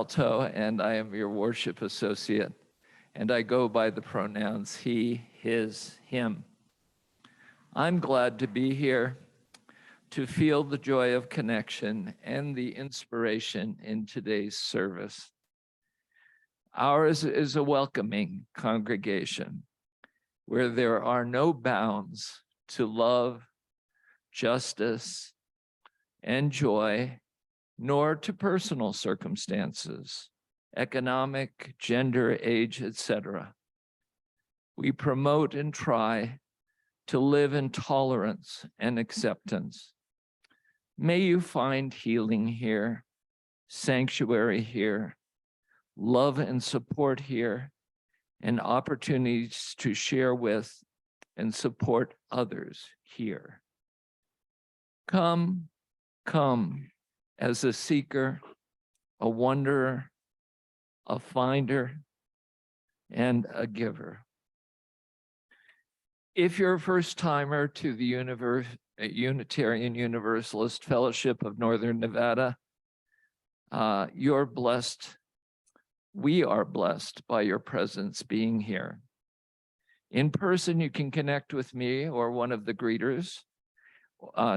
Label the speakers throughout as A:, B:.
A: Alto, and I am your worship associate, and I go by the pronouns he, his, him. I'm glad to be here to feel the joy of connection and the inspiration in today's service. Ours is a welcoming congregation where there are no bounds to love, justice, and joy, nor to personal circumstances, economic, gender, age, etc. We promote and try to live in tolerance and acceptance. May you find healing here, sanctuary here, love and support here, and opportunities to share with and support others here. Come as a seeker, a wanderer, a finder, and a giver. If you're a first-timer to the Unitarian Universalist Fellowship of Northern Nevada, you're blessed. We are blessed by your presence being here. In person, you can connect with me or one of the greeters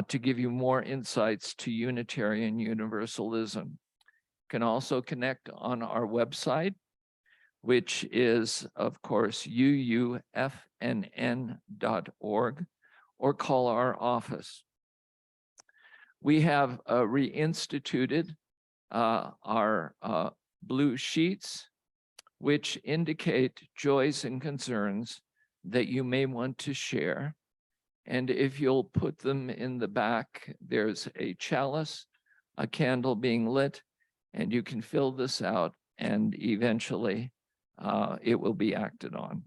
A: to give you more insights to Unitarian Universalism. You can also connect on our website, which is, of course, uufnn.org, or call our office. We have reinstituted our blue sheets, which indicate joys and concerns that you may want to share. And if you'll put them in the back, there's a chalice, a candle being lit, and you can fill this out, and eventually it will be acted on.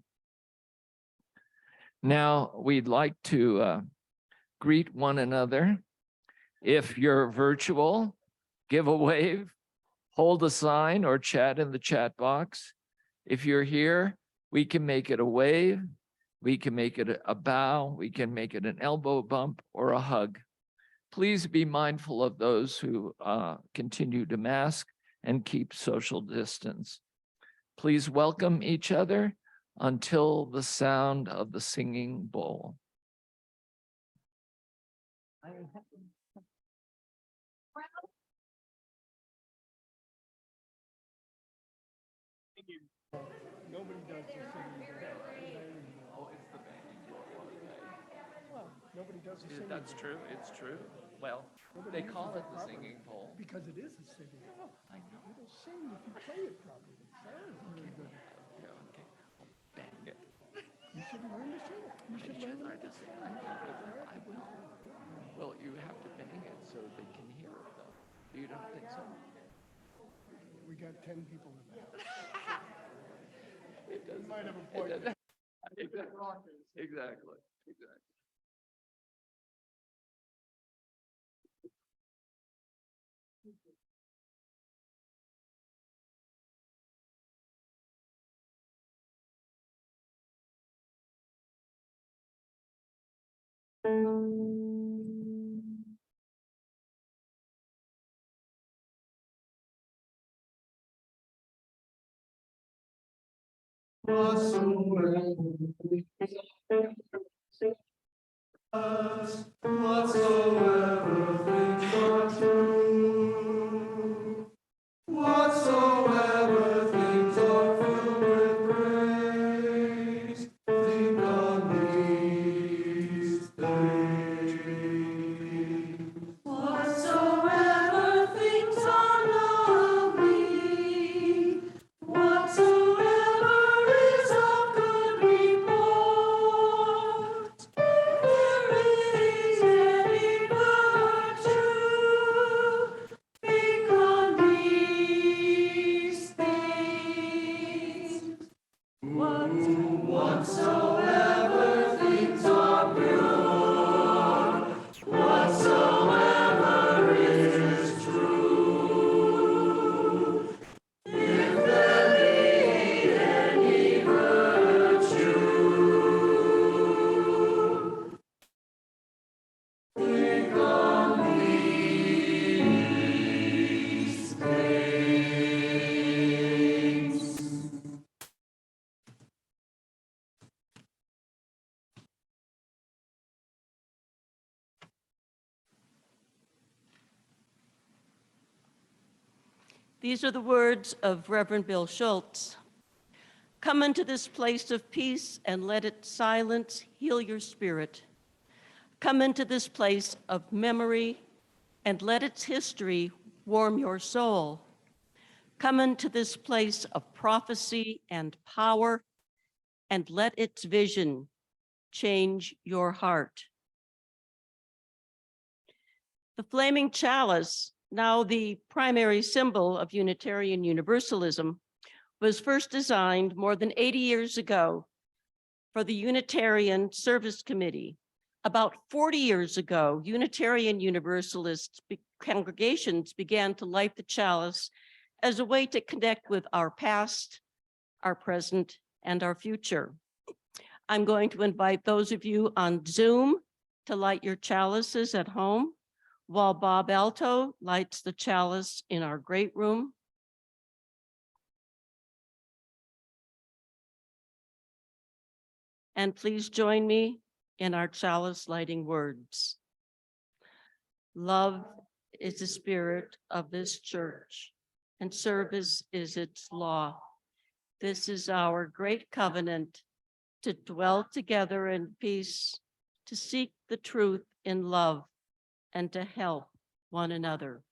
A: Now, we'd like to greet one another. If you're virtual, give a wave, hold a sign, or chat in the chat box. If you're here, we can make it a wave, we can make it a bow, we can make it an elbow bump or a hug. Please be mindful of those who continue to mask and keep social distance. Please welcome each other until the sound of the singing bowl.
B: Nobody does the singing bowl.
A: Oh, it's the banging bowl.
B: Well, nobody does the singing
A: That's
B: bowl.
A: true, it's true. Well, they call it the singing bowl.
B: Because it is a singing bowl.
A: I know.
B: It'll sing if you play it properly. It sounds really good.
A: Yeah, okay. Bang it.
B: You should learn to sing it. You should learn to sing it.
A: I will. Well, you have to bang it so they can hear it, though. You don't think so?
B: We got 10 people in there.
A: It does.
B: You might have a point.
A: Exactly.
C: Whatsoever things are true, whatsoever things are filled with praise, think on these things. Whatsoever things are lovely, whatsoever is of good report, there is any virtue, think on these things.
D: These are the words of Reverend Bill Schultz. Come into this place of peace and let its silence heal your spirit. Come into this place of memory and let its history warm your soul. Come into this place of prophecy and power and let its vision change your heart. The flaming chalice, now the primary symbol of Unitarian Universalism, was first designed more than 80 years ago for the Unitarian Service Committee. About 40 years ago, Unitarian Universalist congregations began to light the chalice as a way to connect with our past, our present, and our future. I'm going to invite those of you on Zoom to light your chalices at home, while Bob Alto lights the chalice in our great room. And please join me in our chalice lighting words. Love is the spirit of this church, and service is its law. This is our great covenant to dwell together in peace, to seek the truth in love, and to help one another.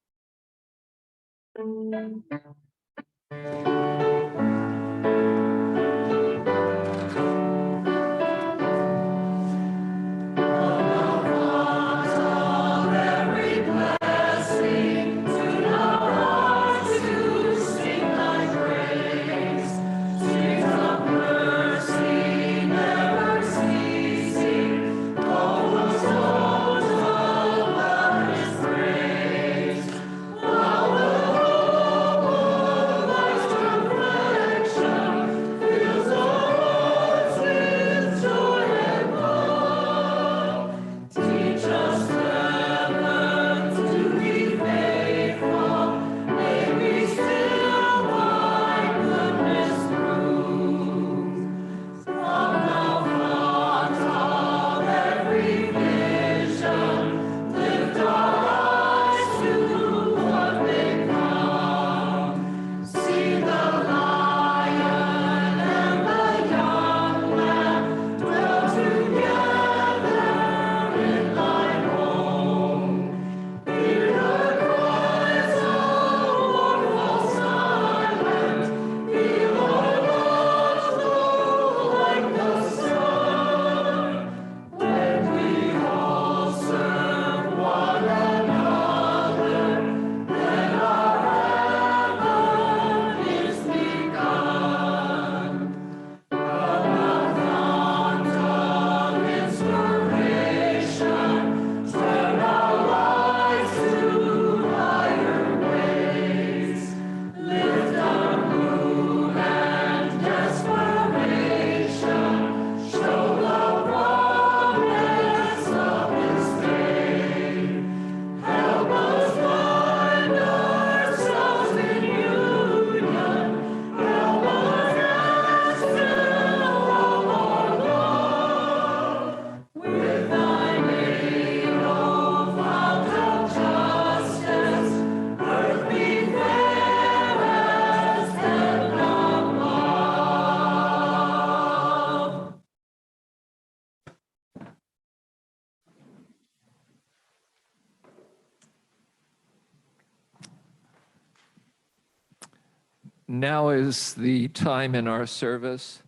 A: Now is the time in our service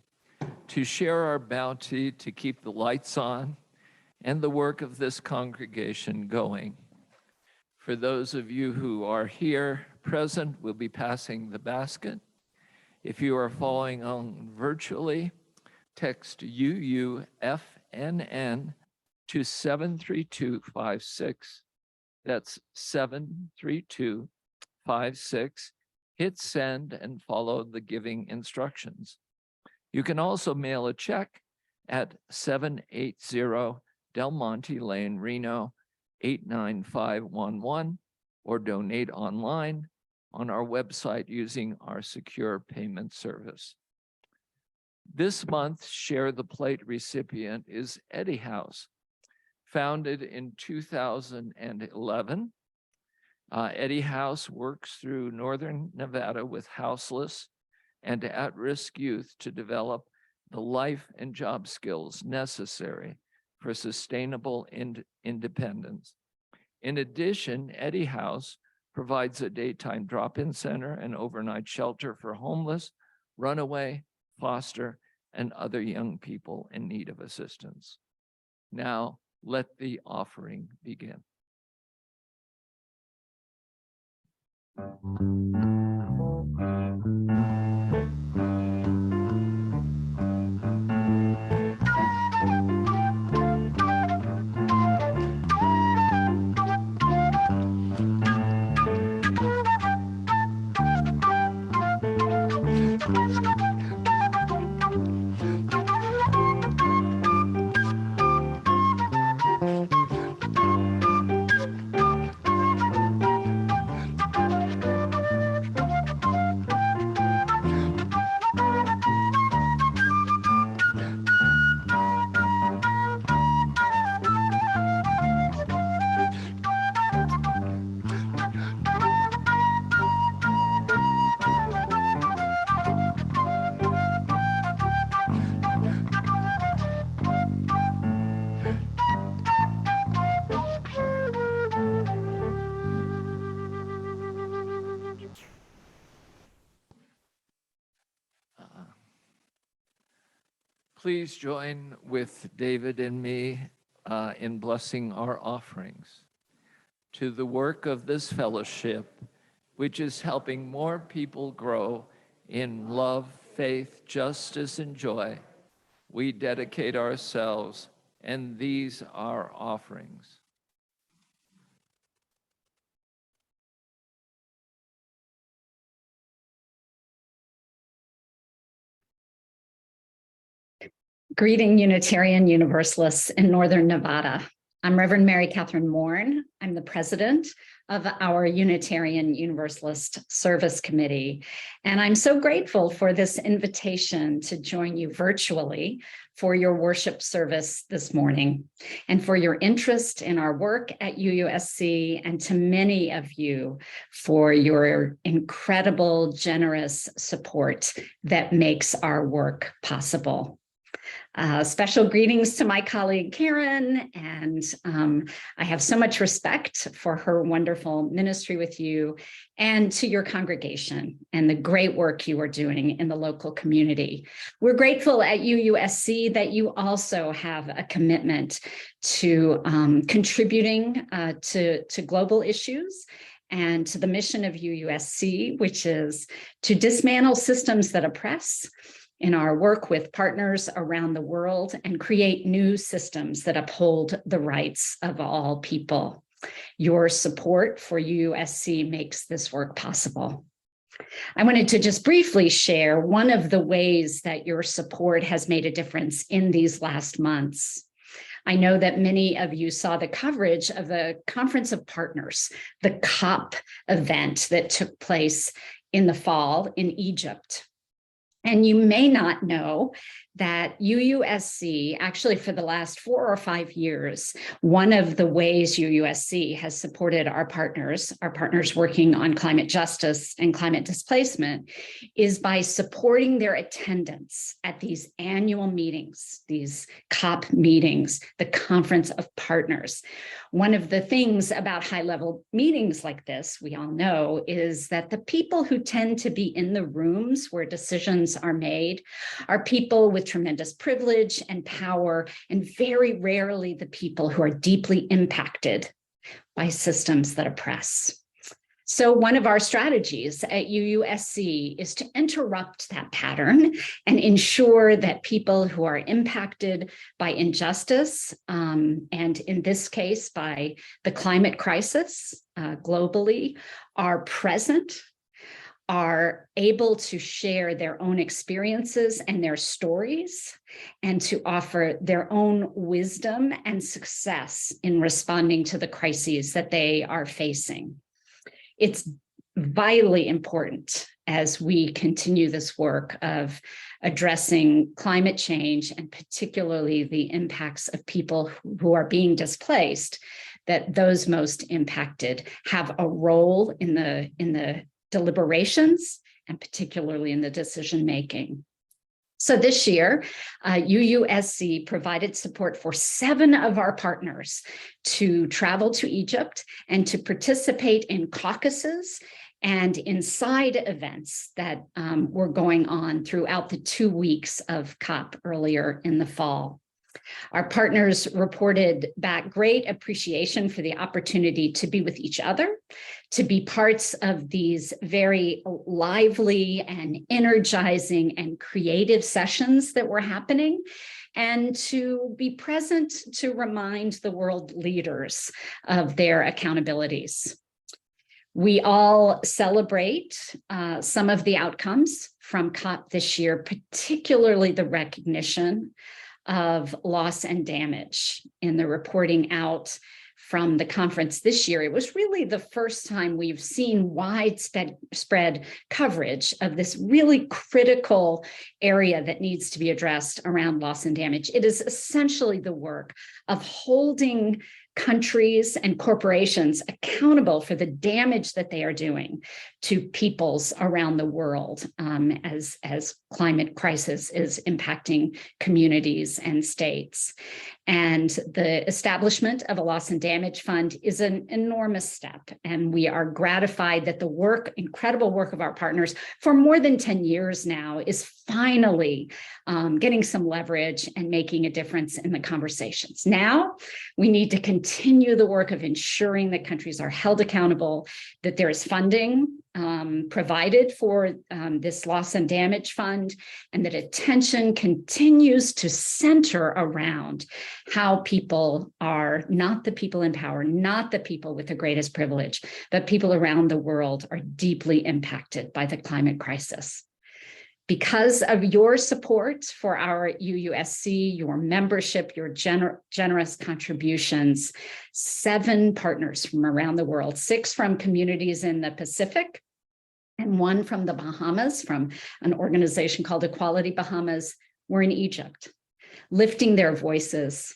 A: to share our bounty to keep the lights on and the work of this congregation going. For those of you who are here present, we'll be passing the basket. If you are following on virtually, text UUFNN to 73256. That's 73256. Hit send and follow the giving instructions. You can also mail a check at 780 Del Monte Lane, Reno, 89511, or donate online on our website using our secure payment service. This month's Share the Plate recipient is Eddie House, founded in 2011. Eddie House works through Northern Nevada with houseless and at-risk youth to develop the life and job skills necessary for sustainable independence. In addition, Eddie House provides a daytime drop-in center and overnight shelter for homeless, runaway, foster, and other young people in need of assistance. Now, let the offering begin. Please join with David and me in blessing our offerings to the work of this fellowship, which is helping more people grow in love, faith, justice, and joy. We dedicate ourselves, and these are offerings.
E: Greeting Unitarian Universalists in Northern Nevada. I'm Reverend Mary Catherine Mourn. I'm the president of our Unitarian Universalist Service Committee. And I'm so grateful for this invitation to join you virtually for your worship service this morning and for your interest in our work at UUSC, and to many of you for your incredible, generous support that makes our work possible. Special greetings to my colleague Karen, and I have so much respect for her wonderful ministry with you, and to your congregation and the great work you are doing in the local community. We're grateful at UUSC that you also have a commitment to contributing to global issues and to the mission of UUSC, which is to dismantle systems that oppress in our work with partners around the world and create new systems that uphold the rights of all people. Your support for UUSC makes this work possible. I wanted to just briefly share one of the ways that your support has made a difference in these last months. I know that many of you saw the coverage of the Conference of Partners, the COP event that took place in the fall in Egypt. And you may not know that UUSC, actually for the last 4 or 5 years, one of the ways UUSC has supported our partners working on climate justice and climate displacement, is by supporting their attendance at these annual meetings, these COP meetings, the Conference of Partners. One of the things about high-level meetings like this, we all know, is that the people who tend to be in the rooms where decisions are made are people with tremendous privilege and power, and very rarely the people who are deeply impacted by systems that oppress. So one of our strategies at UUSC is to interrupt that pattern and ensure that people who are impacted by injustice, and in this case by the climate crisis globally, are present, are able to share their own experiences and their stories, and to offer their own wisdom and success in responding to the crises that they are facing. It's vitally important as we continue this work of addressing climate change, and particularly the impacts of people who are being displaced, that those most impacted have a role in the deliberations and particularly in the decision making. So this year, UUSC provided support for 7 of our partners to travel to Egypt and to participate in caucuses and in side events that were going on throughout the 2 weeks of COP earlier in the fall. Our partners reported back great appreciation for the opportunity to be with each other, to be parts of these very lively and energizing and creative sessions that were happening, and to be present to remind the world leaders of their accountabilities. We all celebrate some of the outcomes from COP this year, particularly the recognition of loss and damage in the reporting out from the conference this year. It was really the first time we've seen widespread coverage of this really critical area that needs to be addressed around loss and damage. It is essentially the work of holding countries and corporations accountable for the damage that they are doing to peoples around the world as climate crisis is impacting communities and states. And the establishment of a loss and damage fund is an enormous step. And we are gratified that the incredible work of our partners for more than 10 years now is finally getting some leverage and making a difference in the conversations. Now, we need to continue the work of ensuring that countries are held accountable, that there is funding provided for this loss and damage fund, and that attention continues to center around how people are not the people in power, not the people with the greatest privilege, but people around the world are deeply impacted by the climate crisis. Because of your support for our UUSC, your membership, your generous contributions, 7 partners from around the world, 6 from communities in the Pacific, and 1 from the Bahamas, from an organization called Equality Bahamas, were in Egypt, lifting their voices,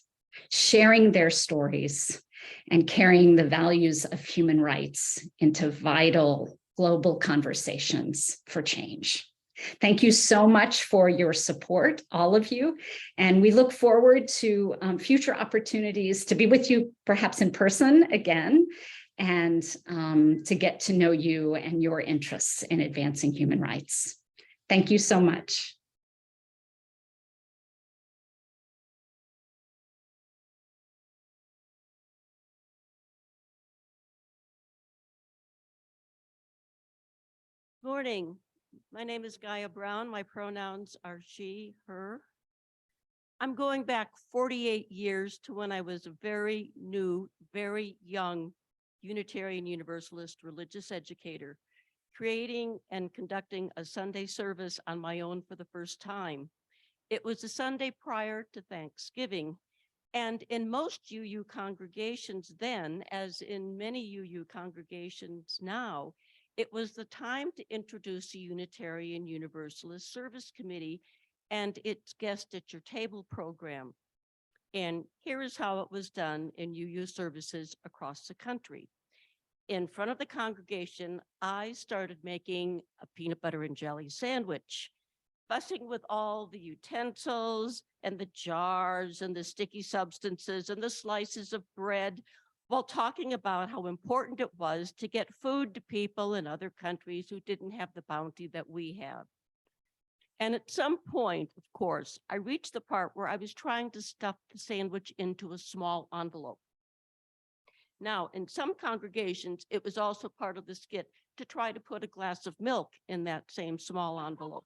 E: sharing their stories, and carrying the values of human rights into vital global conversations for change. Thank you so much for your support, all of you. And we look forward to future opportunities to be with you, perhaps in person again, and to get to know you and your interests in advancing human rights. Thank you so much.
D: Morning. My name is Gaia Brown. My pronouns are she, her. I'm going back 48 years to when I was a very new, very young Unitarian Universalist religious educator, creating and conducting a Sunday service on my own for the first time. It was the Sunday prior to Thanksgiving, and in most UU congregations then, as in many UU congregations now, it was the time to introduce a Unitarian Universalist Service Committee and its Guest at Your Table program. And here is how it was done in UU services across the country. In front of the congregation, I started making a peanut butter and jelly sandwich, fussing with all the utensils and the jars and the sticky substances and the slices of bread, while talking about how important it was to get food to people in other countries who didn't have the bounty that we have. And at some point, of course, I reached the part where I was trying to stuff the sandwich into a small envelope. Now, in some congregations, it was also part of the skit to try to put a glass of milk in that same small envelope.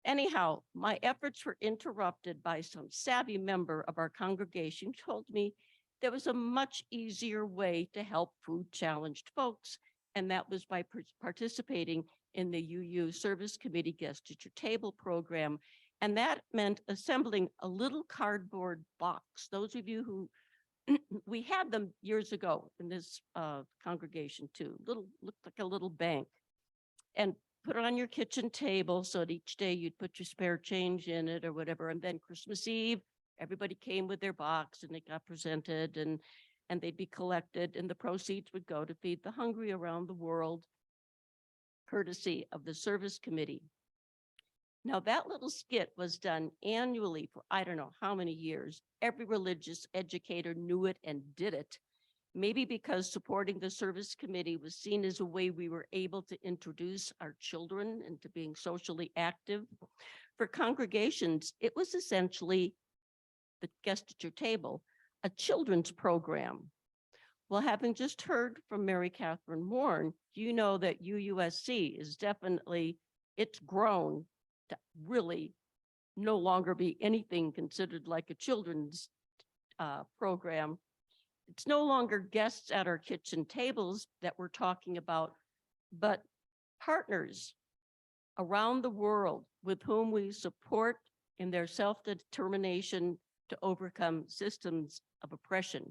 D: Anyhow, my efforts were interrupted by some savvy member of our congregation who told me there was a much easier way to help food-challenged folks, and that was by participating in the UU Service Committee Guest at Your Table program. And that meant assembling a little cardboard box. Those of you who, we had them years ago in this congregation too, looked like a little bank. And put it on your kitchen table so that each day you'd put your spare change in it or whatever. And then Christmas Eve, everybody came with their box and it got presented. And and they'd be collected, and the proceeds would go to feed the hungry around the world, courtesy of the service committee. Now, that little skit was done annually for I don't know how many years. Every religious educator knew it and did it. Maybe because supporting the service committee was seen as a way we were able to introduce our children into being socially active. For congregations, it was essentially the guest at your table, a children's program. Well, having just heard from Mary Catherine Moore, you know that UUSC is definitely, it's grown to really no longer be anything considered like a children's program. It's no longer guests at our kitchen tables that we're talking about, but partners around the world with whom we support in their self-determination to overcome systems of oppression.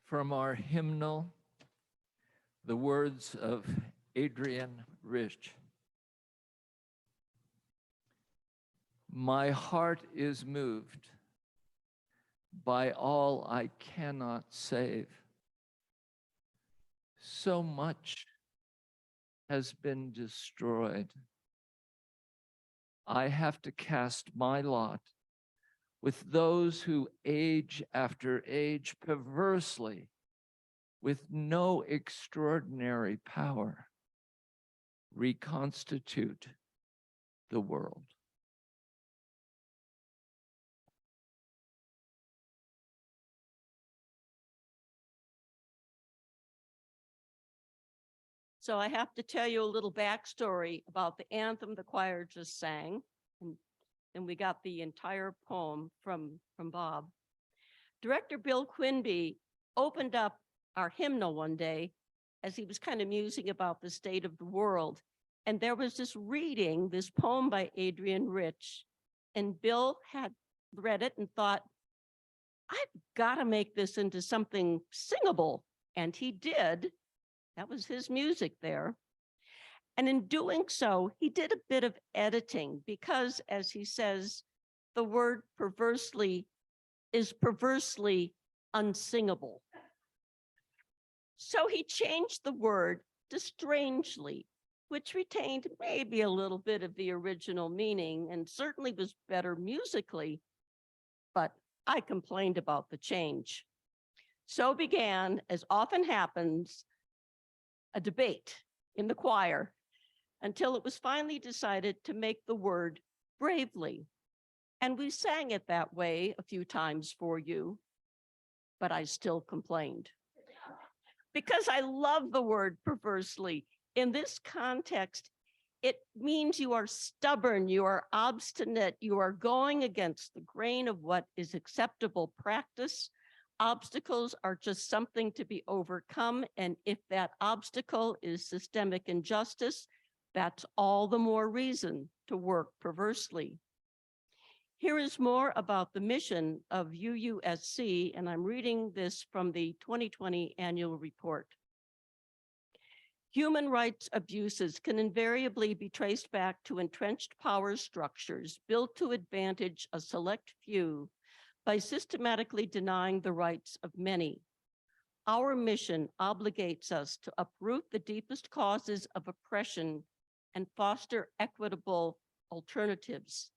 A: From our hymnal, the words of Adrian Rich. My heart is moved by all I cannot save. So much has been destroyed. I have to cast my lot with those who age after age perversely, with no extraordinary power, reconstitute the world.
D: So I have to tell you a little backstory about the anthem the choir just sang. And we got the entire poem from Bob. Director Bill Quinby opened up our hymnal one day as he was kind of musing about the state of the world. And there was this reading, this poem by Adrian Rich. And Bill had read it and thought, I've got to make this into something singable. And he did. That was his music there. And in doing so, he did a bit of editing because, as he says, the word perversely is perversely unsingable. So he changed the word to strangely, which retained maybe a little bit of the original meaning and certainly was better musically, but I complained about the change. So began, as often happens, a debate in the choir until it was finally decided to make the word bravely. And we sang it that way a few times for you, but I still complained. Because I love the word perversely. In this context, it means you are stubborn, you are obstinate, you are going against the grain of what is acceptable practice. Obstacles are just something to be overcome. And if that obstacle is systemic injustice, that's all the more reason to work perversely. Here is more about the mission of UUSC, and I'm reading this from the 2020 annual report. Human rights abuses can invariably be traced back to entrenched power structures built to advantage a select few by systematically denying the rights of many. Our mission obligates us to uproot the deepest causes of oppression and foster equitable alternatives.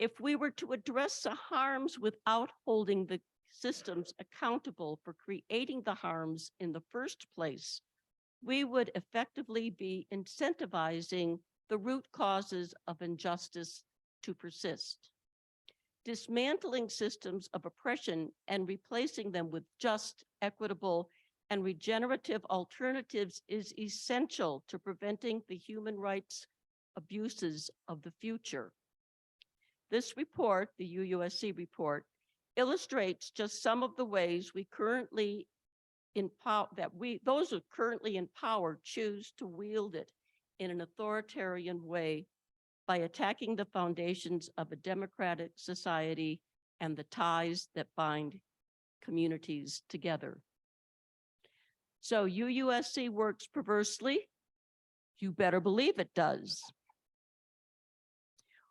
D: If we were to address the harms without holding the systems accountable for creating the harms in the first place, we would effectively be incentivizing the root causes of injustice to persist. Dismantling systems of oppression and replacing them with just, equitable, and regenerative alternatives is essential to preventing the human rights abuses of the future. This report, the UUSC report, illustrates just some of the ways we currently those who currently in power choose to wield it in an authoritarian way by attacking the foundations of a democratic society and the ties that bind communities together. So UUSC works perversely. You better believe it does.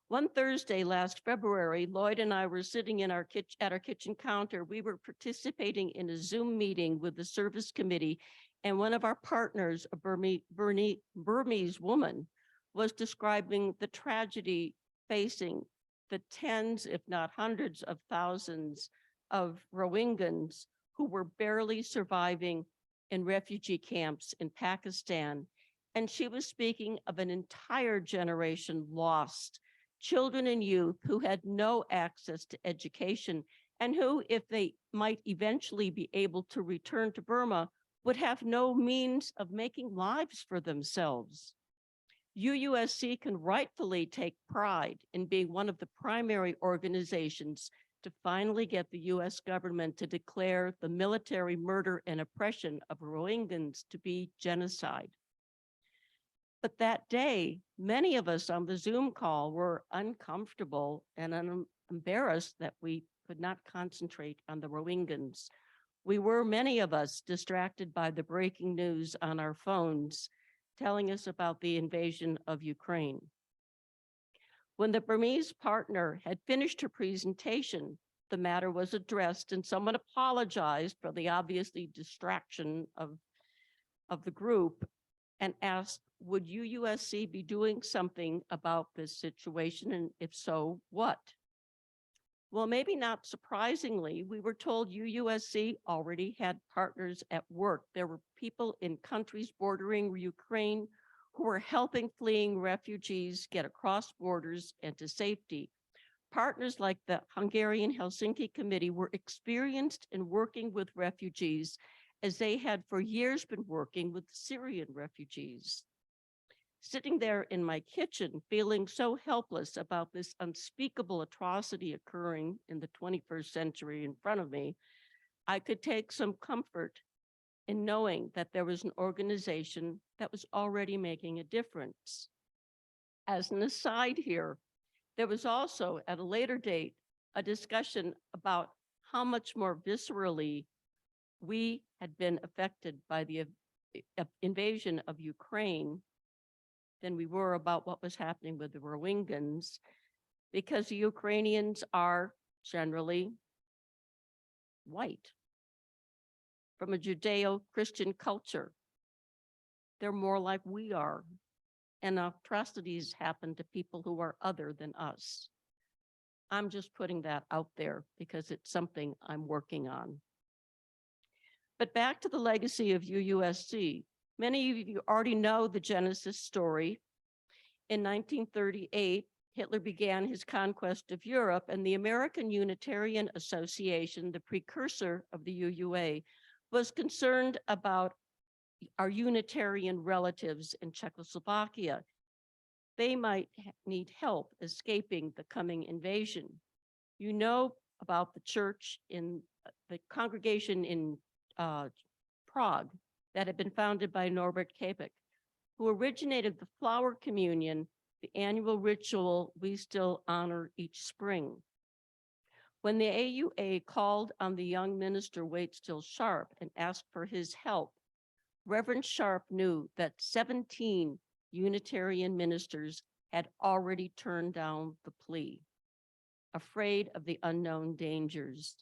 D: One Thursday last February, Lloyd and I were sitting in at our kitchen counter. We were participating in a Zoom meeting with the service committee, and one of our partners, a Burmese woman, was describing the tragedy facing the tens, if not hundreds of thousands of Rohingyans who were barely surviving in refugee camps in Pakistan. And she was speaking of an entire generation lost, children and youth who had no access to education and who, if they might eventually be able to return to Burma, would have no means of making lives for themselves. UUSC can rightfully take pride in being one of the primary organizations to finally get the US government to declare the military murder and oppression of Rohingyans to be genocide. But that day, many of us on the Zoom call were uncomfortable and embarrassed that we could not concentrate on the Rohingyans. We were, many of us, distracted by the breaking news on our phones, telling us about the invasion of Ukraine. When the Burmese partner had finished her presentation, the matter was addressed and someone apologized for the obviously distraction of the group and asked, would UUSC be doing something about this situation? And if so, what? Well, maybe not surprisingly, we were told UUSC already had partners at work. There were people in countries bordering Ukraine who were helping fleeing refugees get across borders and to safety. Partners like the Hungarian Helsinki Committee were experienced in working with refugees as they had for years been working with Syrian refugees. Sitting there in my kitchen, feeling so helpless about this unspeakable atrocity occurring in the 21st century in front of me, I could take some comfort in knowing that there was an organization that was already making a difference. As an aside here, there was also at a later date a discussion about how much more viscerally we had been affected by the invasion of Ukraine than we were about what was happening with the Rohingyans, because the Ukrainians are generally white, from a Judeo-Christian culture. They're more like we are, and atrocities happen to people who are other than us. I'm just putting that out there because it's something I'm working on. But back to the legacy of UUSC. Many of you already know the Genesis story. In 1938, Hitler began his conquest of Europe, and the American Unitarian Association, the precursor of the UUA, was concerned about our Unitarian relatives in Czechoslovakia. They might need help escaping the coming invasion. You know about the church in the congregation in Prague that had been founded by Norbert Kapek, who originated the flower communion, the annual ritual we still honor each spring. When the AUA called on the young minister Waitstill Sharp and asked for his help, Reverend Sharp knew that 17 Unitarian ministers had already turned down the plea, afraid of the unknown dangers.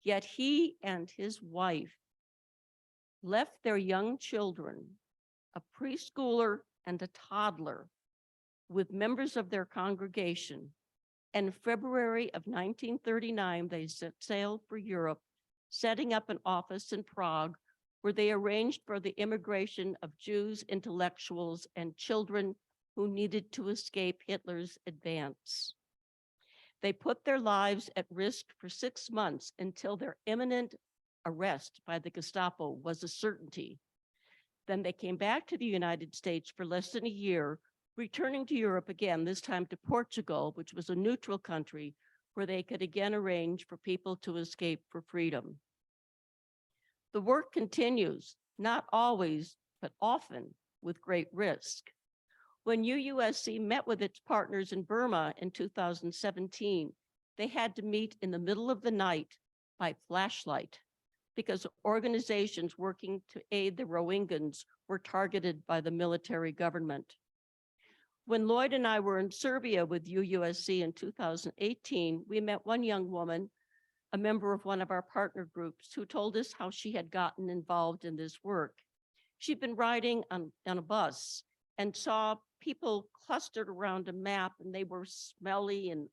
D: Yet he and his wife left their young children, a preschooler and a toddler, with members of their congregation. And in February of 1939, they set sail for Europe, setting up an office in Prague where they arranged for the immigration of Jews, intellectuals, and children who needed to escape Hitler's advance. They put their lives at risk for 6 months until their imminent arrest by the Gestapo was a certainty. Then they came back to the United States for less than a year, returning to Europe again, this time to Portugal, which was a neutral country, where they could again arrange for people to escape for freedom. The work continues, not always, but often with great risk. When UUSC met with its partners in Burma in 2017, they had to meet in the middle of the night by flashlight because organizations working to aid the Rohingyas were targeted by the military government. When Lloyd and I were in Serbia with UUSC in 2018, we met one young woman, a member of one of our partner groups, who told us how she had gotten involved in this work. She'd been riding on a bus and saw people clustered around a map, and they were smelly and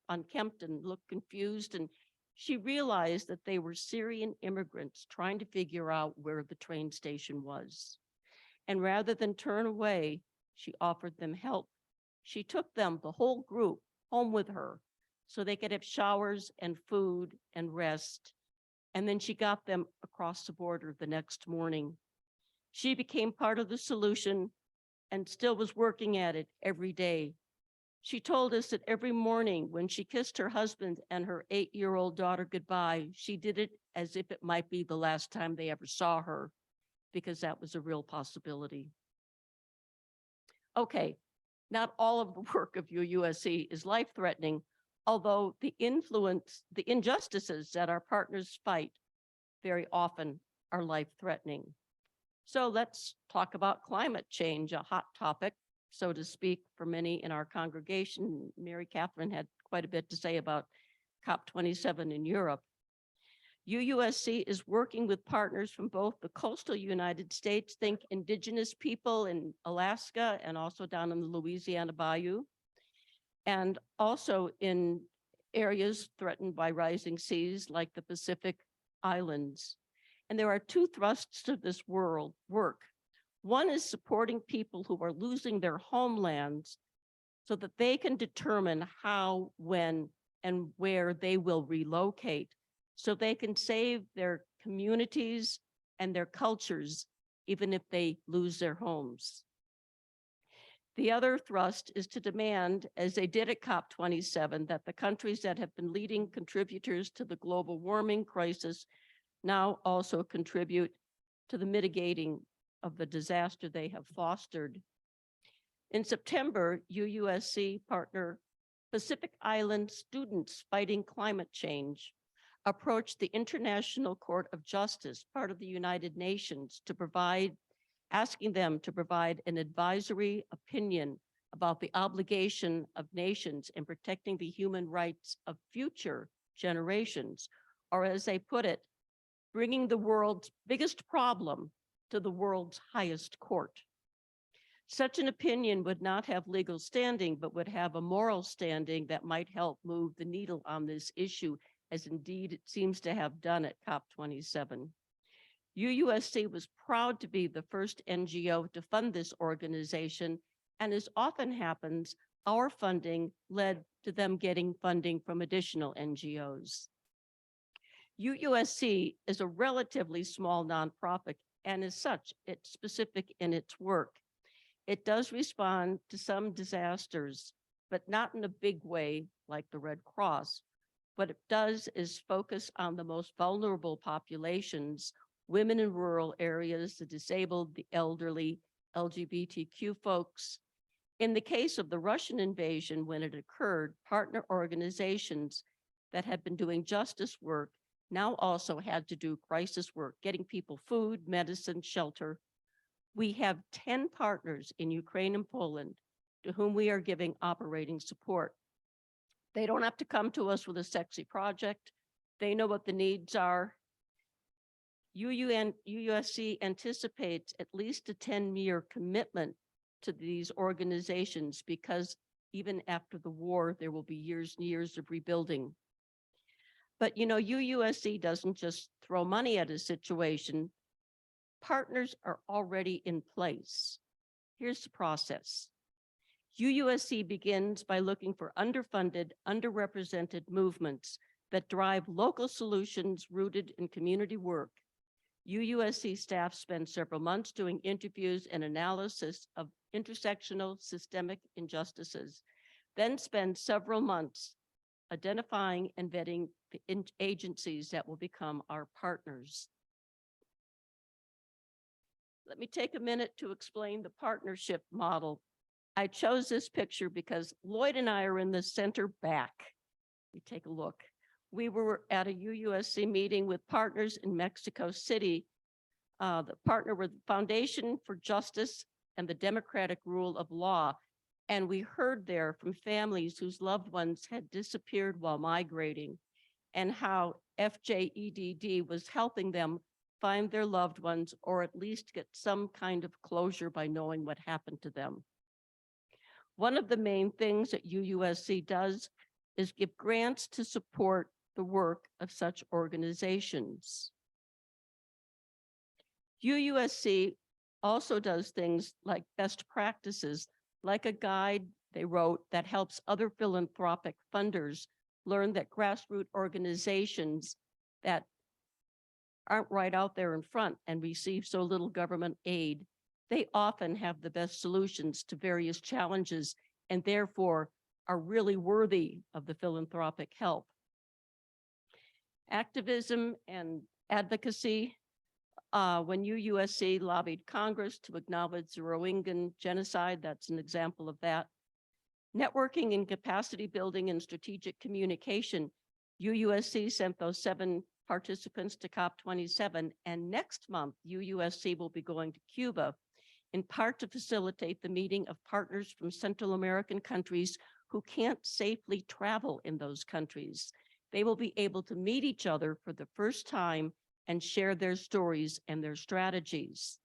D: unkempt and looked confused. And she realized that they were Syrian immigrants trying to figure out where the train station was. And rather than turn away, she offered them help. She took them, the whole group, home with her so they could have showers and food and rest. And then she got them across the border the next morning. She became part of the solution and still was working at it every day. She told us that every morning when she kissed her husband and her 8-year-old daughter goodbye, she did it as if it might be the last time they ever saw her, because that was a real possibility. Okay, not all of the work of UUSC is life-threatening, although the injustices that our partners fight very often are life-threatening. So let's talk about climate change, a hot topic, so to speak, for many in our congregation. Mary Catherine had quite a bit to say about COP27 in Europe. UUSC is working with partners from both the coastal United States, think indigenous people in Alaska and also down in the Louisiana Bayou, and also in areas threatened by rising seas like the Pacific Islands. And there are two thrusts to this work. One is supporting people who are losing their homelands so that they can determine how, when, and where they will relocate, so they can save their communities and their cultures, even if they lose their homes. The other thrust is to demand, as they did at COP27, that the countries that have been leading contributors to the global warming crisis now also contribute to the mitigating of the disaster they have fostered. In September, UUSC partner Pacific Island Students Fighting Climate Change approached the International Court of Justice, part of the United Nations, asking them to provide an advisory opinion about the obligation of nations in protecting the human rights of future generations, or as they put it, bringing the world's biggest problem to the world's highest court. Such an opinion would not have legal standing, but would have a moral standing that might help move the needle on this issue, as indeed it seems to have done at COP27. UUSC was proud to be the first NGO to fund this organization, and as often happens, our funding led to them getting funding from additional NGOs. UUSC is a relatively small nonprofit, and as such, it's specific in its work. It does respond to some disasters, but not in a big way like the Red Cross. What it does is focus on the most vulnerable populations, women in rural areas, the disabled, the elderly, LGBTQ folks. In the case of the Russian invasion, when it occurred, partner organizations that had been doing justice work now also had to do crisis work, getting people food, medicine, shelter. We have 10 partners in Ukraine and Poland to whom we are giving operating support. They don't have to come to us with a sexy project. They know what the needs are. UUSC anticipates at least a 10-year commitment to these organizations because even after the war, there will be years and years of rebuilding. But you know, UUSC doesn't just throw money at a situation. Partners are already in place. Here's the process. UUSC begins by looking for underfunded, underrepresented movements that drive local solutions rooted in community work. UUSC staff spend several months doing interviews and analysis of intersectional systemic injustices, then spend several months identifying and vetting the agencies that will become our partners. Let me take a minute to explain the partnership model. I chose this picture because Lloyd and I are in the center back. You take a look. We were at a UUSC meeting with partners in Mexico City. The partner were the Foundation for Justice and the Democratic Rule of Law. And we heard there from families whose loved ones had disappeared while migrating and how FJEDD was helping them find their loved ones or at least get some kind of closure by knowing what happened to them. One of the main things that UUSC does is give grants to support the work of such organizations. UUSC also does things like best practices, like a guide they wrote that helps other philanthropic funders learn that grassroots organizations that aren't right out there in front and receive so little government aid, they often have the best solutions to various challenges and therefore are really worthy of the philanthropic help. Activism and advocacy, when UUSC lobbied Congress to acknowledge the Rohingya genocide, that's an example of that. Networking and capacity building and strategic communication, UUSC sent those 7 participants to COP27, and next month, UUSC will be going to Cuba, in part to facilitate the meeting of partners from Central American countries who can't safely travel in those countries. They will be able to meet each other for the first time and share their stories and their strategies.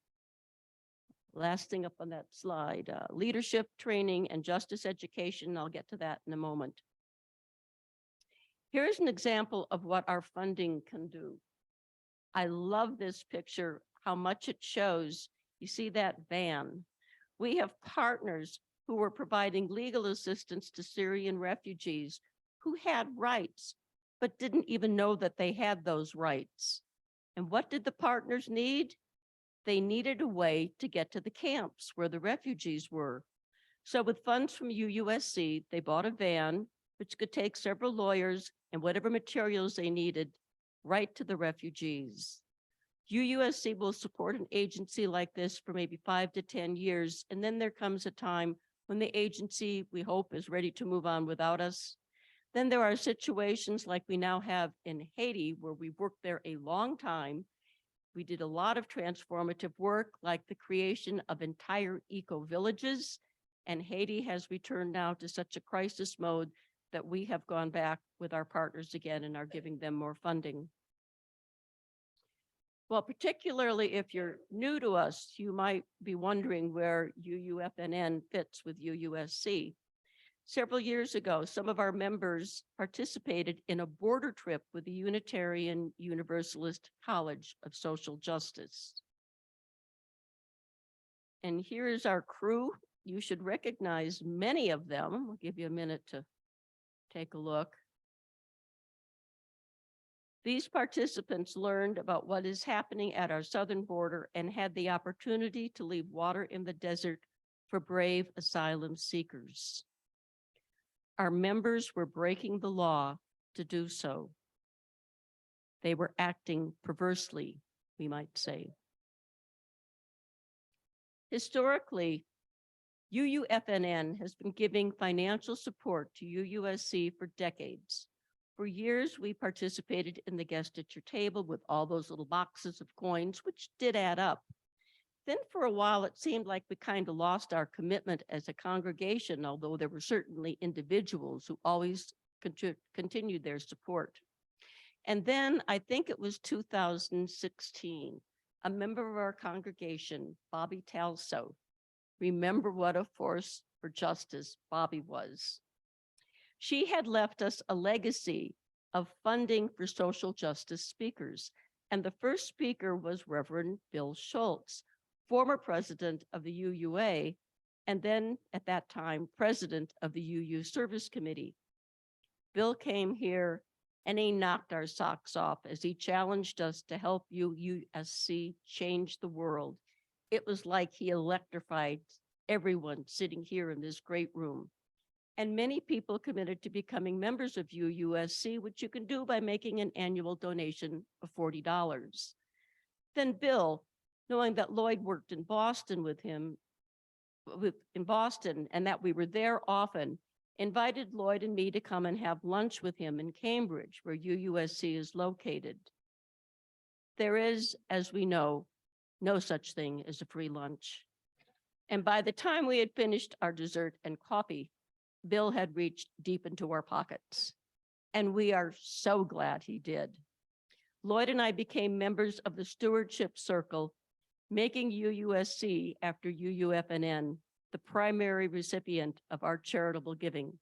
D: Last thing up on that slide, leadership training and justice education. I'll get to that in a moment. Here's an example of what our funding can do. I love this picture, how much it shows. You see that van. We have partners who were providing legal assistance to Syrian refugees who had rights, but didn't even know that they had those rights. And what did the partners need? They needed a way to get to the camps where the refugees were. So with funds from UUSC, they bought a van, which could take several lawyers and whatever materials they needed right to the refugees. UUSC will support an agency like this for maybe 5 to 10 years. And then there comes a time when the agency, we hope, is ready to move on without us. Then there are situations like we now have in Haiti, where we've worked there a long time. We did a lot of transformative work, like the creation of entire eco-villages, and Haiti has returned now to such a crisis mode that we have gone back with our partners again and are giving them more funding. Well, particularly if you're new to us, you might be wondering where UUFNN fits with UUSC. Several years ago, some of our members participated in a border trip with the Unitarian Universalist College of Social Justice. And here is our crew. you should recognize many of them. I'll give you a minute to take a look. These participants learned about what is happening at our southern border and had the opportunity to leave water in the desert for brave asylum seekers. Our members were breaking the law to do so. They were acting perversely, we might say. Historically, UUFNN has been giving financial support to UUSC for decades. For years, we participated in the guest at your table with all those little boxes of coins, which did add up. Then for a while, it seemed like we kind of lost our commitment as a congregation, although there were certainly individuals who always continued their support. And then I think it was 2016, a member of our congregation, Bobby Talso, remember what a force for justice Bobby was. She had left us a legacy of funding for social justice speakers. And the first speaker was Reverend Bill Schultz, former president of the UUA, and then at that time, president of the UU Service Committee. Bill came here and he knocked our socks off as he challenged us to help UUSC change the world. It was like he electrified everyone sitting here in this great room. And many people committed to becoming members of UUSC, which you can do by making an annual donation of $40. Then Bill, knowing that Lloyd worked in Boston with him, and that we were there often, invited Lloyd and me to come and have lunch with him in Cambridge, where UUSC is located. There is, as we know, no such thing as a free lunch. And by the time we had finished our dessert and coffee, Bill had reached deep into our pockets. And we are so glad he did. Lloyd and I became members of the stewardship circle, making UUSC, after UUFNN, the primary recipient of our charitable giving.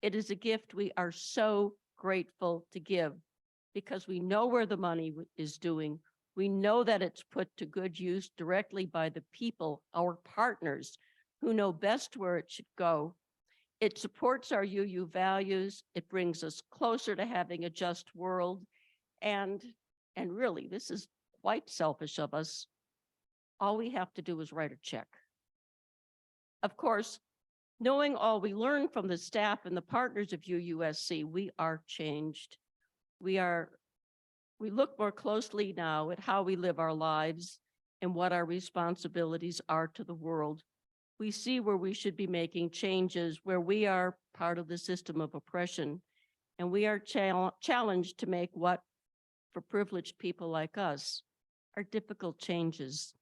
D: It is a gift we are so grateful to give because we know where the money is doing. We know that it's put to good use directly by the people, our partners, who know best where it should go. It supports our UU values. It brings us closer to having a just world. And really, this is quite selfish of us. All we have to do is write a check. Of course, knowing all we learned from the staff and the partners of UUSC, we are changed. We look more closely now at how we live our lives and what our responsibilities are to the world. We see where we should be making changes, where we are part of the system of oppression, and we are challenged to make what, for privileged people like us, are difficult changes.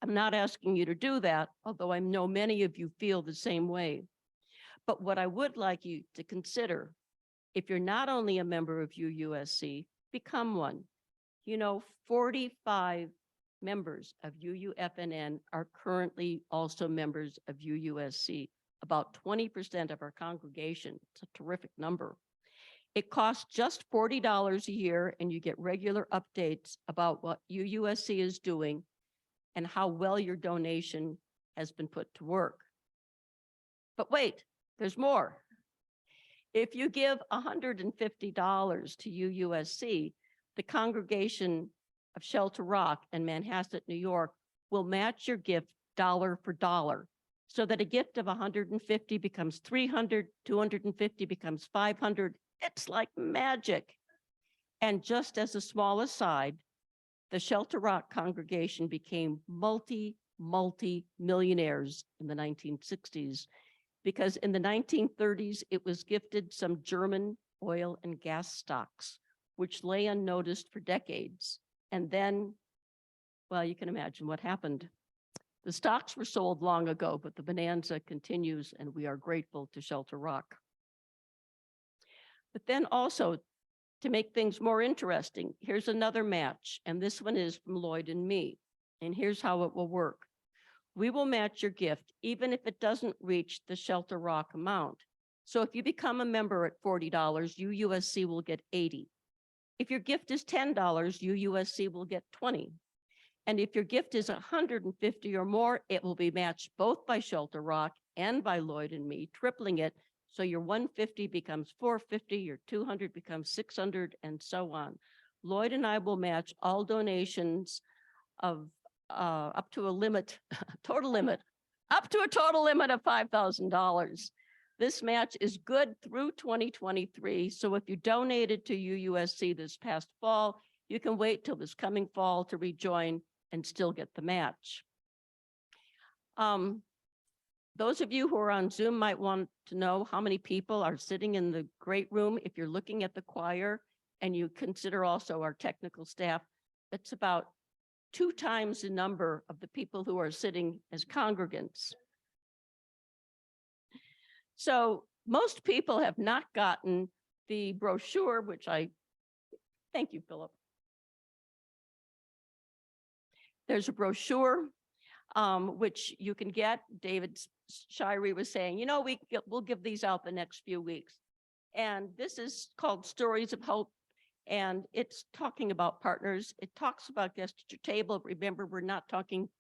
D: I'm not asking you to do that, although I know many of you feel the same way. But what I would like you to consider, if you're not only a member of UUSC, become one. 45 members of UUFNN are currently also members of UUSC, about 20% of our congregation. It's a terrific number. It costs just $40 a year, and you get regular updates about what UUSC is doing and how well your donation has been put to work. But wait, there's more. If you give $150 to UUSC, the congregation of Shelter Rock and Manhasset, New York, will match your gift dollar for dollar, so that a gift of 150 becomes 300, 250 becomes 500. It's like magic. And just as a small aside, the Shelter Rock congregation became multi-millionaires in the 1960s, because in the 1930s, it was gifted some German oil and gas stocks, which lay unnoticed for decades. And then, well, you can imagine what happened. The stocks were sold long ago, but the bonanza continues, and we are grateful to Shelter Rock. But then also, to make things more interesting, here's another match, and this one is from Lloyd and me. And here's how it will work. We will match your gift, even if it doesn't reach the Shelter Rock amount. So if you become a member at $40, UUSC will get $80. If your gift is $10, UUSC will get $20. And if your gift is 150 or more, it will be matched both by Shelter Rock and by Lloyd and me, tripling it. So your 150 becomes 450, your 200 becomes 600, and so on. Lloyd and I will match all donations of up to a limit, total limit, up to a total limit of $5,000. This match is good through 2023. So if you donated to UUSC this past fall, you can wait till this coming fall to rejoin and still get the match. Those of you who are on Zoom might want to know how many people are sitting in the great room. If you're looking at the choir and you consider also our technical staff, that's about 2 times the number of the people who are sitting as congregants. So most people have not gotten the brochure, which thank you, Philip. There's a brochure, which you can get. David Shirey was saying, you know, we'll give these out the next few weeks. And this is called Stories of Hope. And it's talking about partners. It talks about guests at your table. Remember, we're not talking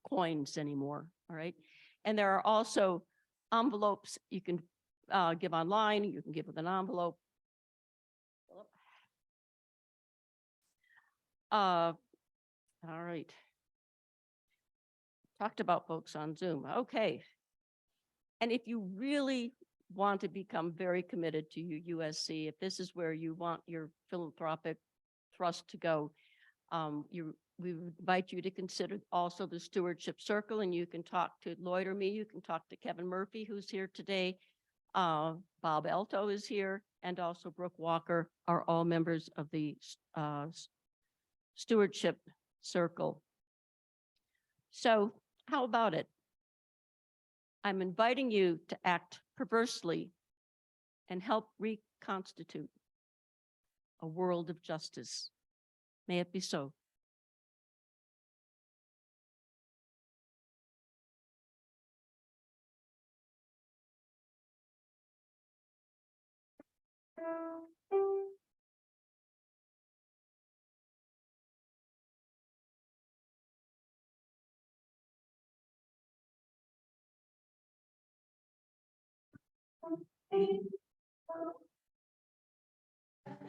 D: coins anymore, all right? And there are also envelopes you can give online. You can give with an envelope. All right. Talked about folks on Zoom. Okay. And if you really want to become very committed to UUSC, if this is where you want your philanthropic thrust to go, we would invite you to consider also the Stewardship Circle, and you can talk to Lloyd or me. You can talk to Kevin Murphy, who's here today. Bob Elto is here, and also Brooke Walker are all members of the Stewardship Circle. So how about it? I'm inviting you to act perversely and help reconstitute a world of justice. May it be so.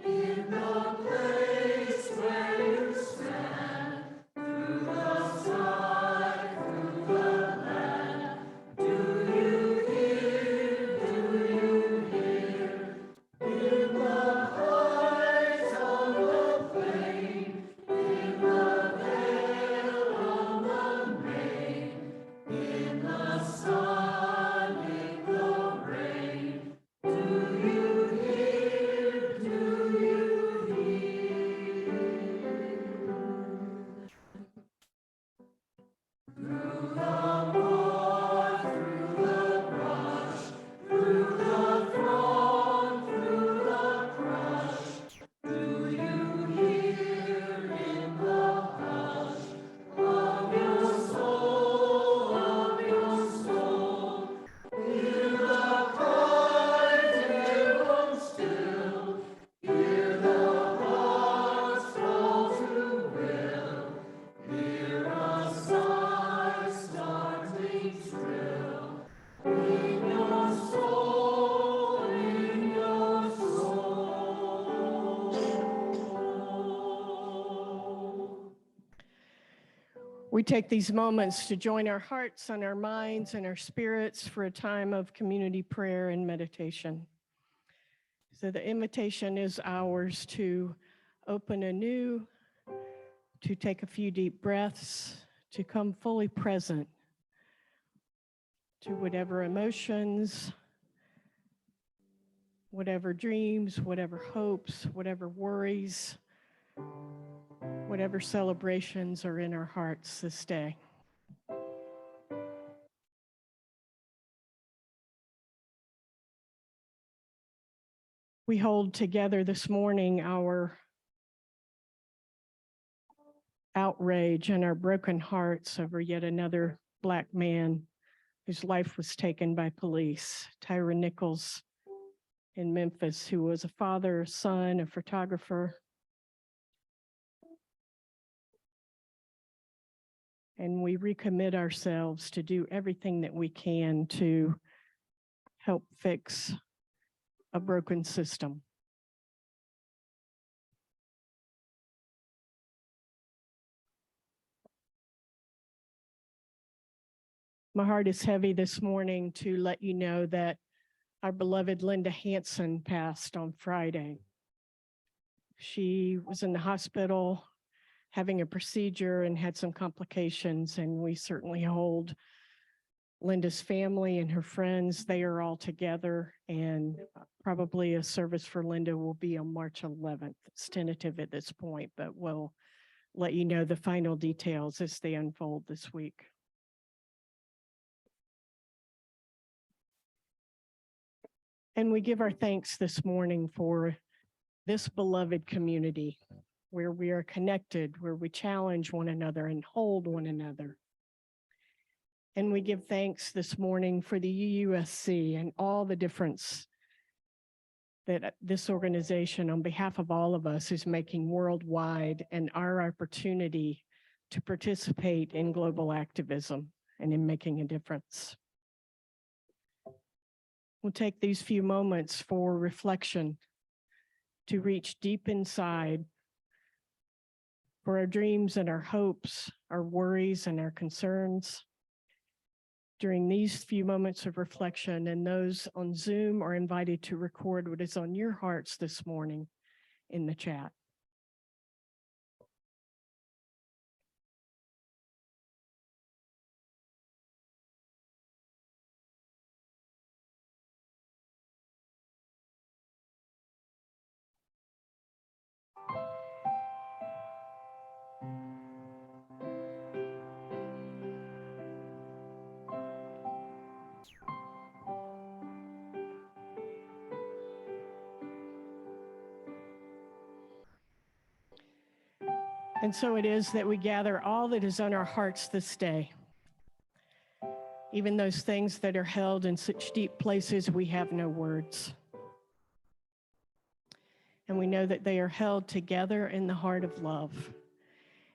C: In the place where you stand, through the sky, through the land, do you hear, in the heights on the plain, in the vale on the main, in the sun, in the rain, do you hear, do you hear? Through the moor, through the brush, through the throng, through the crush, do you hear in the hush of your soul, hear the cries echo still, hear the heart's call to will, hear a sigh startling shrill, in your soul, in your soul.
B: We take these moments to join our hearts and our minds and our spirits for a time of community prayer and meditation. So the invitation is ours to open anew, to take a few deep breaths, to come fully present to whatever emotions, whatever dreams, whatever hopes, whatever worries, whatever celebrations are in our hearts this day. We hold together this morning our outrage and our broken hearts over yet another Black man whose life was taken by police, Tyre Nichols in Memphis, who was a father, a son, a photographer. And we recommit ourselves to do everything that we can to help fix a broken system. My heart is heavy this morning to let you know that our beloved Linda Hansen passed on Friday. She was in the hospital having a procedure and had some complications, and we certainly hold Linda's family and her friends. They are all together, and probably a service for Linda will be on March 11th. It's tentative at this point, but we'll let you know the final details as they unfold this week. And we give our thanks this morning for this beloved community where we are connected, where we challenge one another and hold one another. And we give thanks this morning for the UUSC and all the difference that this organization, on behalf of all of us, is making worldwide, and our opportunity to participate in global activism and in making a difference. We'll take these few moments for reflection to reach deep inside for our dreams and our hopes, our worries and our concerns. During these few moments of reflection, and those on Zoom are invited to record what is on your hearts this morning in the chat. And so it is that we gather all that is on our hearts this day, even those things that are held in such deep places we have no words. And we know that they are held together in the heart of love.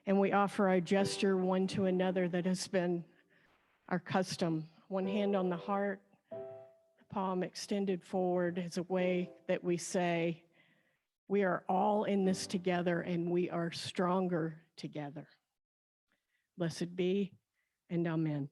B: And we offer our gesture one to another that has been our custom. One hand on the heart, the palm extended forward as a way that we say, we are all in this together and we are stronger together. Blessed be, and amen.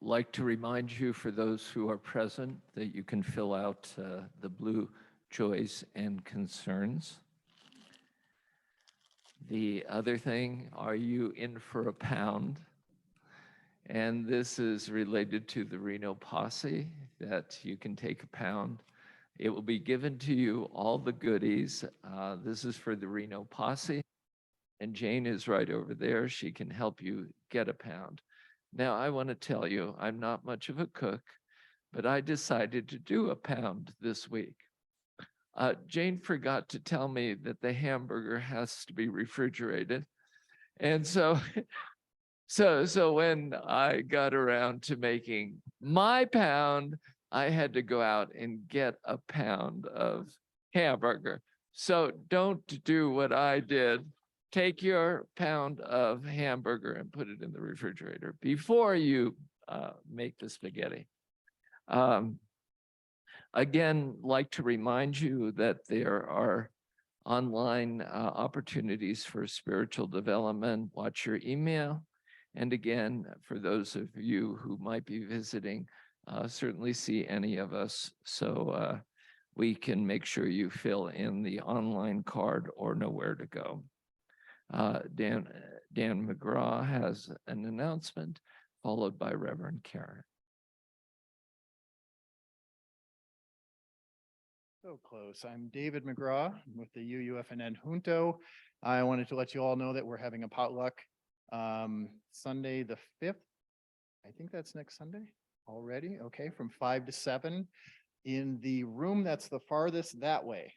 A: Like to remind you, for those who are present, that you can fill out the blue joys and concerns. The other thing, are you in for a pound? And this is related to the Reno Posse. that you can take a pound. It will be given to you, all the goodies. This is for the Reno Posse, and Jane is right over there. She can help you get a pound. Now, I want to tell you, I'm not much of a cook, but I decided to do a pound this week. Jane forgot to tell me that the hamburger has to be refrigerated. And so when I got around to making my pound, I had to go out and get a pound of hamburger. So don't do what I did. Take your pound of hamburger and put it in the refrigerator before you make the spaghetti. Again, like to remind you that there are online opportunities for spiritual development. Watch your email. And again, for those of you who might be visiting, certainly see any of us so we can make sure you fill in the online card or know where to go. Dan McGraw has an announcement, followed by Reverend Karen.
F: So close. I'm David McGraw with the UUFNN Junto. I wanted to let you all know that we're having a potluck Sunday the 5th. I think that's next Sunday already. Okay, from 5 to 7 in the room that's the farthest that way.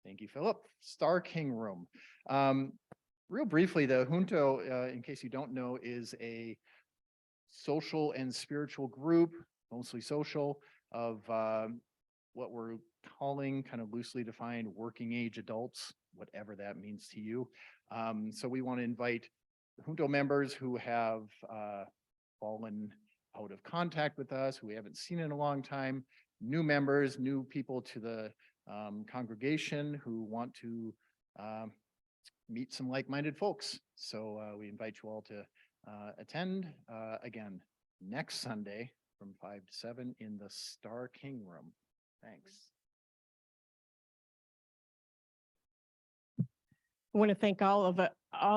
F: Thank you, Philip. Star King Room. Real briefly, the Junto, in case you don't know, is a social and spiritual group, mostly social, of what we're calling, kind of loosely defined, working age adults, whatever that means to you. So we want to invite Junto members who have fallen out of contact with us, who we haven't seen in a long time, new members, new people to the congregation who want to meet some like-minded folks. So we invite you all to attend again next Sunday from 5 to 7 in the Star King Room. Thanks.
B: I want to thank all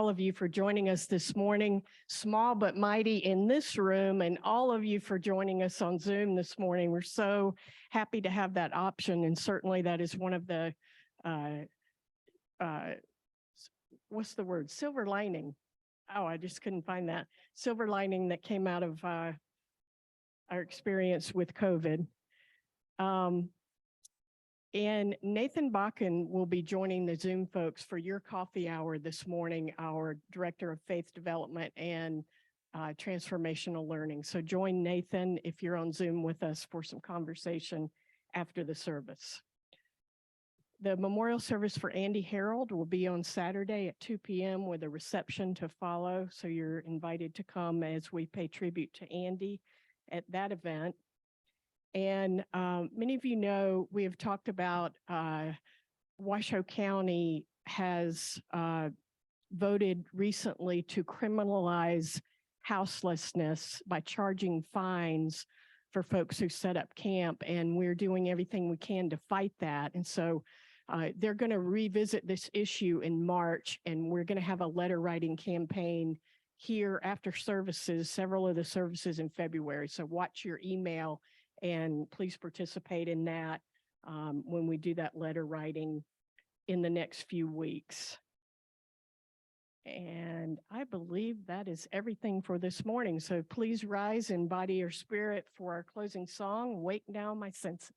B: of you for joining us this morning, small but mighty in this room, and all of you for joining us on Zoom this morning. We're so happy to have that option, and certainly that is one of the, what's the word? Silver lining. Oh, I just couldn't find that. Silver lining that came out of our experience with COVID. And Nathan Bakken will be joining the Zoom folks for your coffee hour this morning, our Director of Faith Development and Transformational Learning. So join Nathan if you're on Zoom with us for some conversation after the service. The memorial service for Andy Harold will be on Saturday at 2 p.m. with a reception to follow. So you're invited to come as we pay tribute to Andy at that event. And many of you know, we have talked about Washoe County has voted recently to criminalize houselessness by charging fines for folks who set up camp. And we're doing everything we can to fight that. And so they're going to revisit this issue in March, and we're going to have a letter writing campaign here after services, several of the services in February. So watch your email and please participate in that when we do that letter writing in the next few weeks. And I believe that is everything for this morning. So please rise in body or spirit for our closing song, Wake Now My Senses.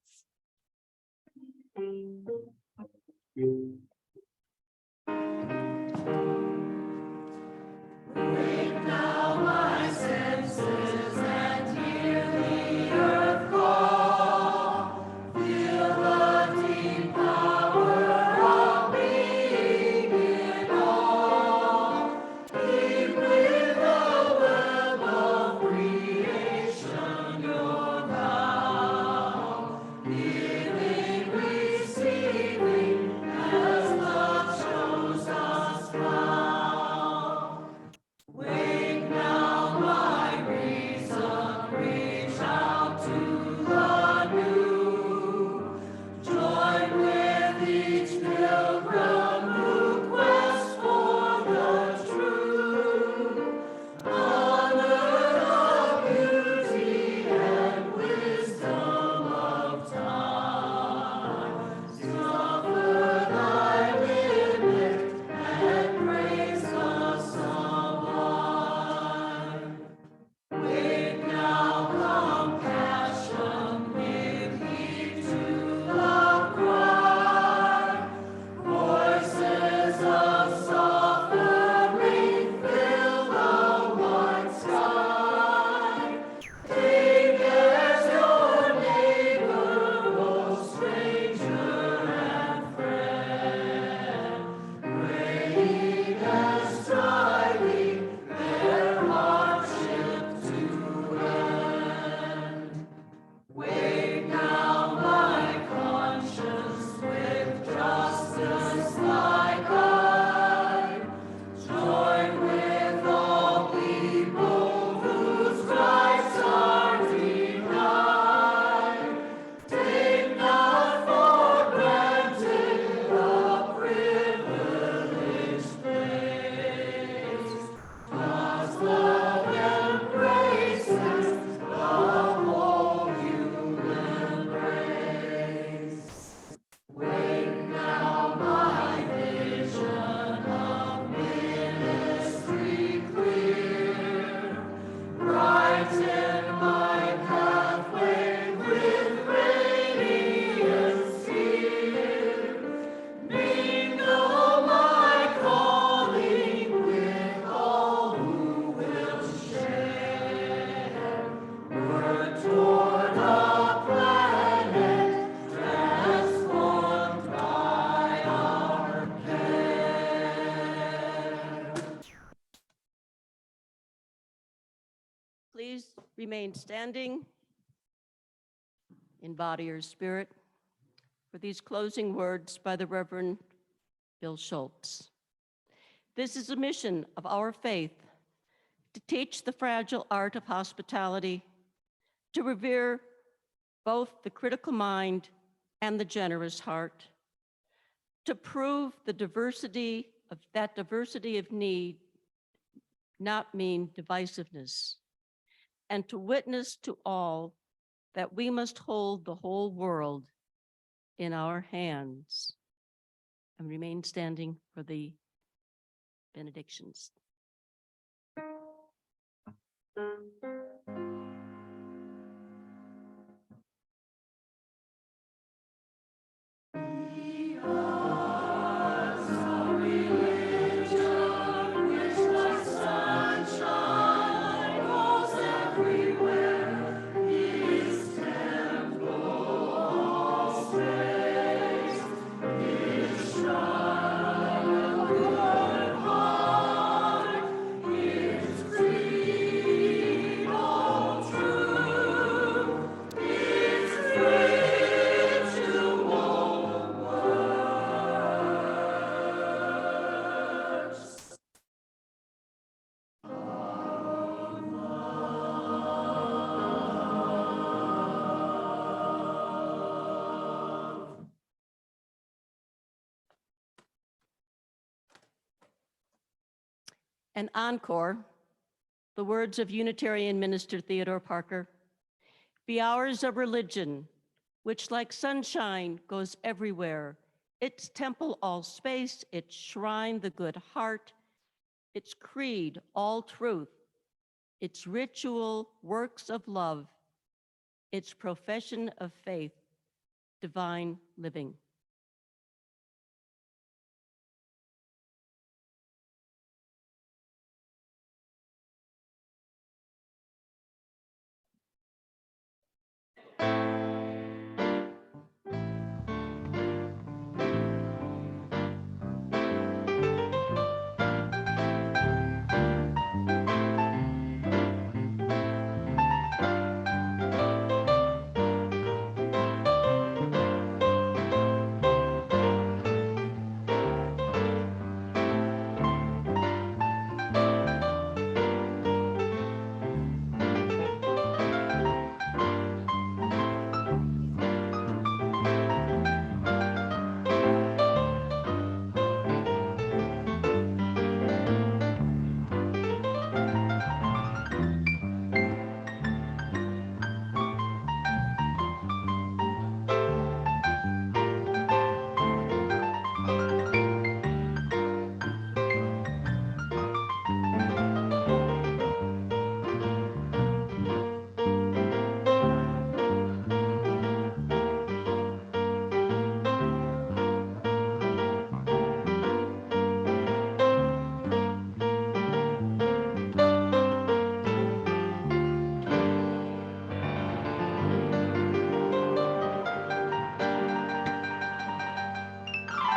C: Wake now my senses and hear the earth call. Feel the deep power of being in all. Deep with the web of creation you're bound. Giving, receiving as love shows us.
D: remain standing in body or spirit for these closing words by the Reverend Bill Schultz. This is a mission of our faith to teach the fragile art of hospitality, to revere both the critical mind and the generous heart, to prove the diversity of need not mean divisiveness, and to witness to all that we must hold the whole world in our hands. And remain standing for the benedictions. An encore, the words of Unitarian minister Theodore Parker, "Be ours a religion, which like sunshine goes everywhere, its temple all space, its shrine the good heart, its creed all truth, its ritual works of love, its profession of faith, divine living."